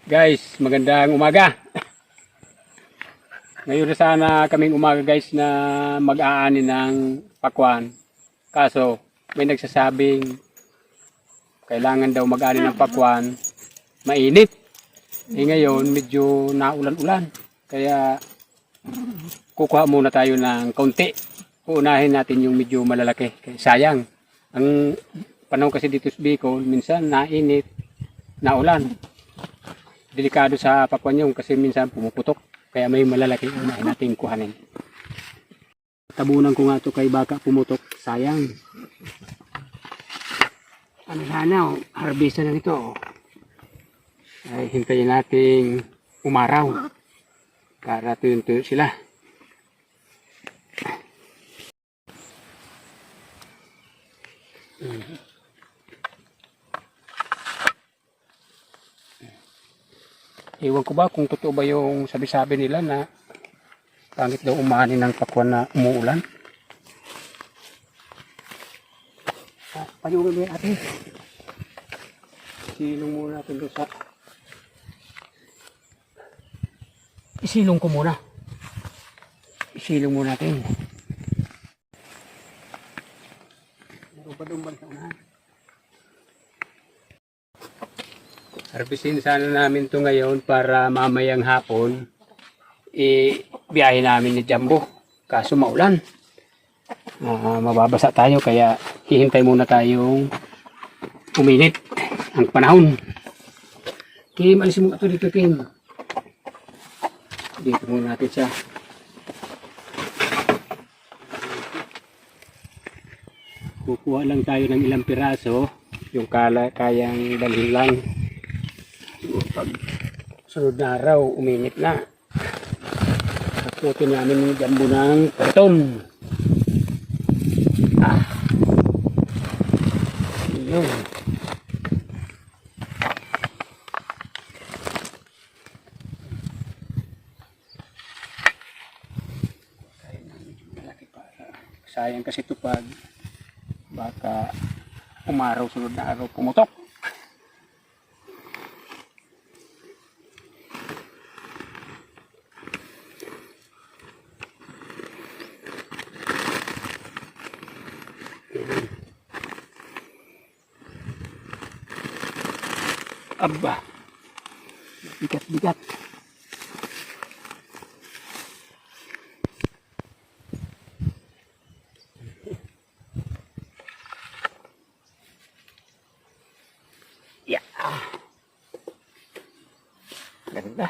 Guys, magandang umaga. Ngayon na sana kaming umaga guys na mag-aani ng pakwan. Kaso may nagsasabing kailangan daw mag-aani ng pakwan, mainit. Ngayon medyo naulan-ulan. Kaya kukuha muna tayo ng kaunti. Uunahin natin yung medyo malalaki. Kaya sayang. Ang panahon kasi dito sa Bicol, minsan nainit, naulan. Delikado sa pakwan yung kasi minsan pumuputok. Kaya may malalaki unahin natin kuhanin. Tabunan ko nga ito kay baka pumutok. Sayang. Ano sana, harvestan na ito. Ay hintayin nating umaraw. Para tuyo-tuyo sila. Ewan ko ba kung totoo ba yung sabi-sabi nila na pangit daw umani ng pakwan na umuulan. Payungan mo yung atin. Silong muna natin doon sa... Isilong ko muna. Isilong muna natin. Meron pa doon ba sa unahan? Harvestin sana namin to ngayon para mamayang hapon biyahe namin ni Jumbo. Kaso maulan. Mababasa tayo kaya hihintay muna tayong uminit ang panahon. Kim, alisin mo ito dito, Kim. Dito muna natin siya. Kukuha lang tayo ng ilang piraso. Yung kayang dalhin lang. Pag sunod na araw, uminit na. Taputin namin yung Jumbo ng karton. Yun. Sayang kasi ito pag baka umaraw, sunod na araw, pumutok. Aba, bigat-bigat. Ya, ganda.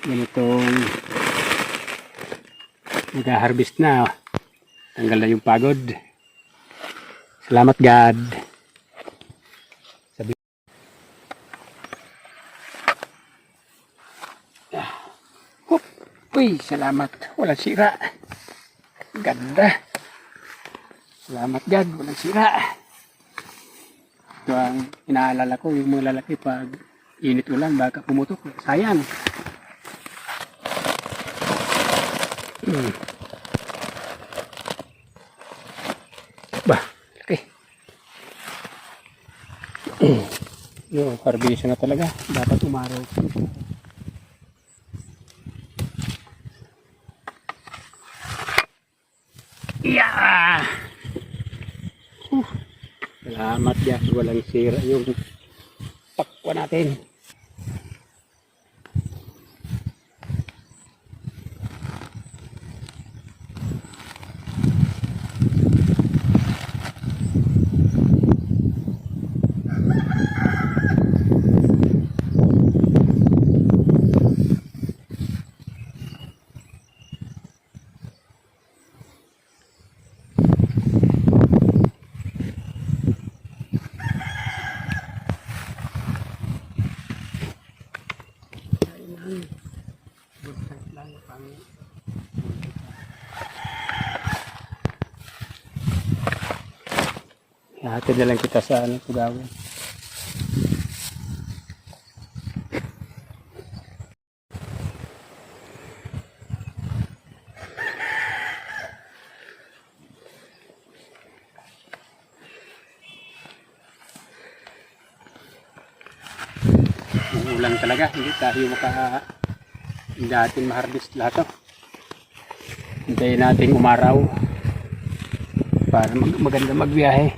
Ganitong nag-harvest na. Tanggal na yung pagod. Salamat God. Uy, salamat. Walang sira. Ganda. Salamat God. Walang sira. Ito ang inaalala ko. Yung mga lalaki pag init ulan, baka pumutok. Sayang. Bah, laki. Yung harvest na talaga. Dapat umaraw. Yeah! Salamat ya, walang sira yung pakwa natin. Hatid na lang kita sa ano, Tugawin. ulan talaga, hindi tayo hindi natin ma-harvest lahat to. Hintayin natin umaraw para maganda magbiyahe.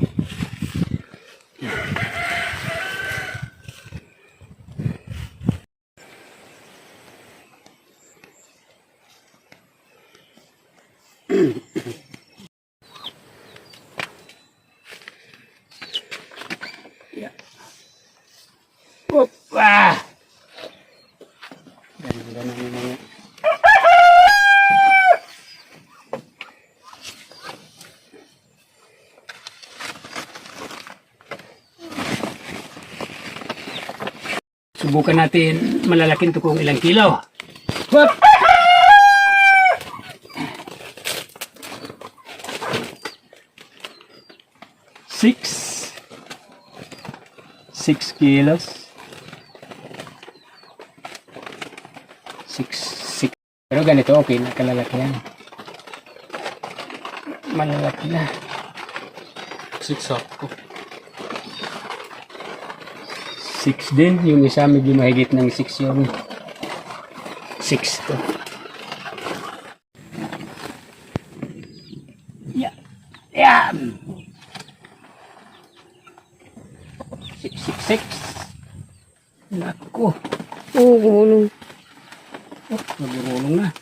Yeah. Opa! Ganda na yung mga subukan natin malalaking to kung ilang kilo. Whoop! 6 kilos. 6. Pero ganito okay na, kalalaki yan. Malalaki na. 6 ako. 6 din, yung isa medyo mahigit ng 6 yung 6 to. Yeah. Yeah. 6. Naku. Oo, gumulong. Oh, nagulong na.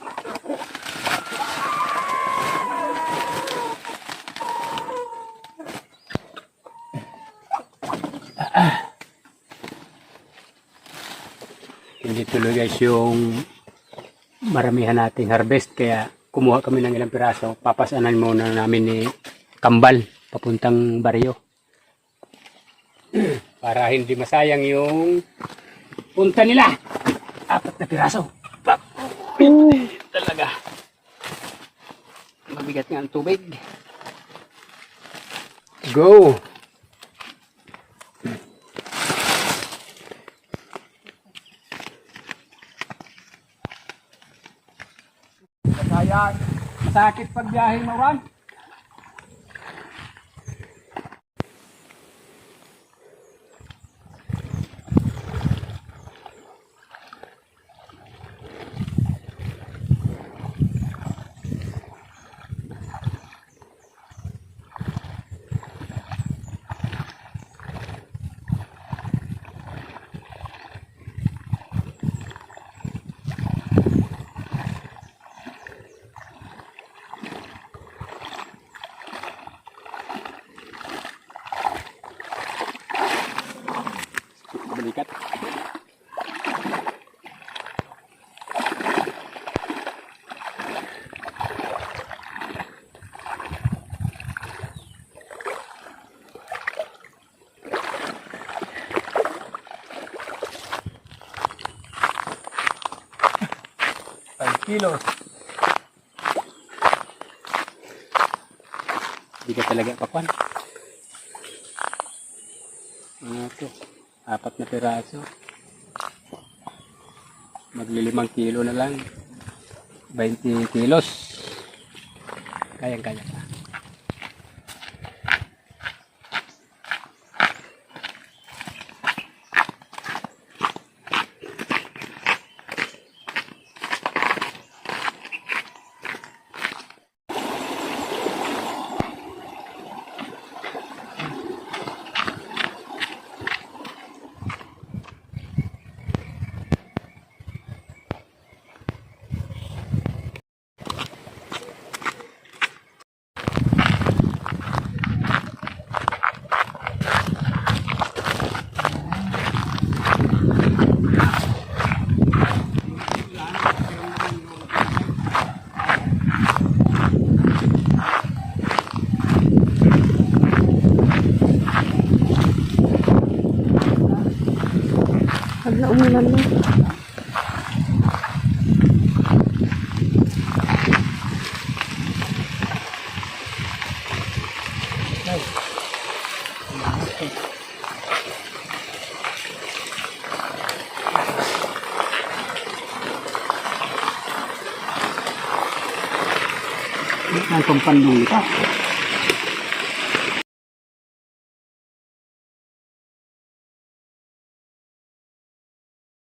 Hindi tuloy guys yung maramihan nating harvest, kaya kumuha kami ng ilang piraso. Papasanan muna namin ni Kambal papuntang baryo para hindi masayang yung punta nila. 4 na piraso. Talaga mabigat nga ang tubig. Go! Kaya masakit pag biyahe mo, Ron. Balikat. Kilos. Bigat talaga pakwan. Ito. 4 na piraso. Magli5 kilo na lang. 20 kilos. Kayang-kaya pa. Pag naumulan na. Ang pampandong ito.